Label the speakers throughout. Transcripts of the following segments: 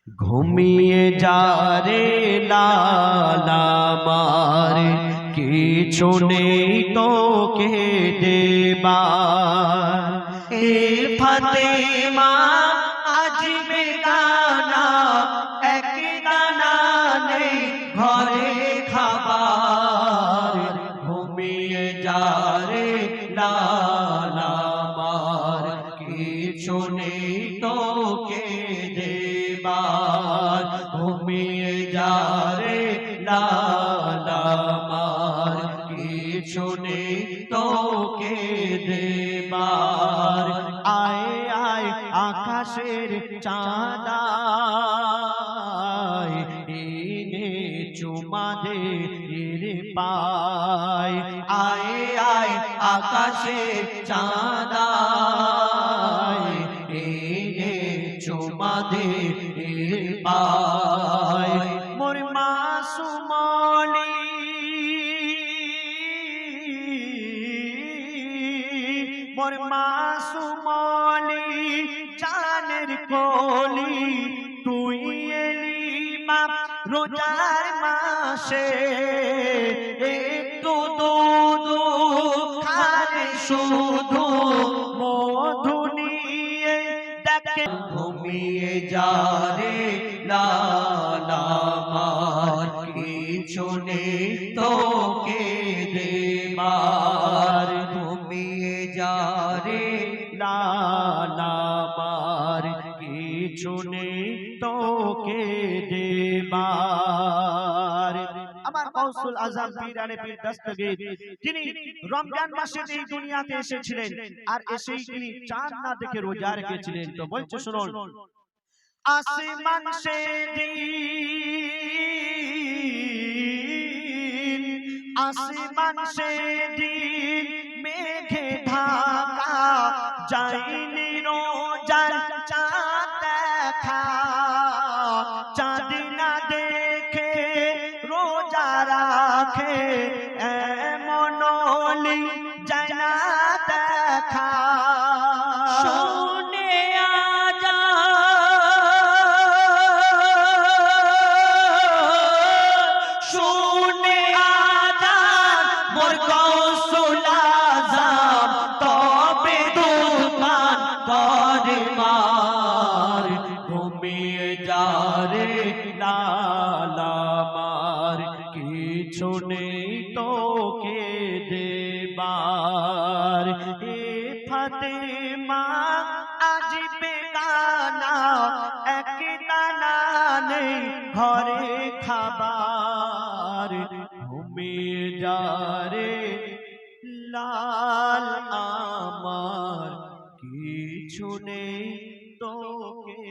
Speaker 1: ঘুমিয়ে যা রে লালা আমার, কিছু নেই তোকে দেবার। এ ফাতেমা আজ বেগানা, এক দানা নেই ঘরে খাবার। ঘুমিয়ে যা রে লালা আমার, কিছু নেই তোকে দেবার। ঘুমিয়ে যা রে লালা আমার, কিছু নেই তোকে দেবার। আয় আয় আকাশের চাঁদা, এনে চুমা দে রে পায়। আয় আয় আকাশের চাঁদা, এনে চুমা দে রে পায়। মোর মাসুমলি মোর মাসুমলি জানের কলি, তুই এলি মা রোজার মাসে। একটু দুধ খারে শুধু মধু নিয়ে দেখে। ঘুমিয়ে যা রে লালা আমার, কিছু নেই তোকে দেবার। ঘুমিয়ে যা রে লালা আমার, কিছু নেই তোকে দেবার। আমার গৌসুল আজম পীরানে পীর দস্তগীর, তিনি রমজান মাসে এই দুনিয়াতে এসেছিলেন, আর এসেই তিনি চাঁদ না দেখে রোজা রেখেছিলেন। তো বলছে শুনুন, আসমান সে দিন, আসমান সে দিন মেঘে ঢাকা, যায়নি রোজার চাঁদ দেখা। চাঁদ না দেখে রোজা রাখে, এমন অলি যায় না দেখা। শুনে শুনে আজান মোর গৌসুল আজম, তবে দুমান করে মার। ঘুমিয়ে যা রে লালা আমার, কিছু নেই তোকে দেবার। এ ফাতেমা আজ বেগানা, এক দানা নেই ঘরে খাবার। ঘুমিয়ে যা রে লাল আমার, কিছু নেই তোকে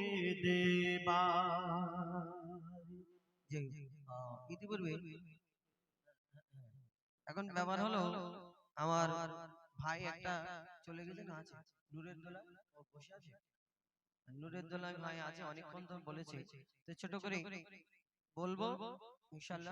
Speaker 1: দেবার।
Speaker 2: ইতিপূর্বে এখন ব্যাপার হলো, আমার ভাই একটা চলে গেছে না, আছে নূরের দোলা, ও বসে আছে। নূরের দোলা ভাই আছে, অনেকক্ষণ তো বলেছে, তো ছোট করে বলবো ইনশাআল্লাহ।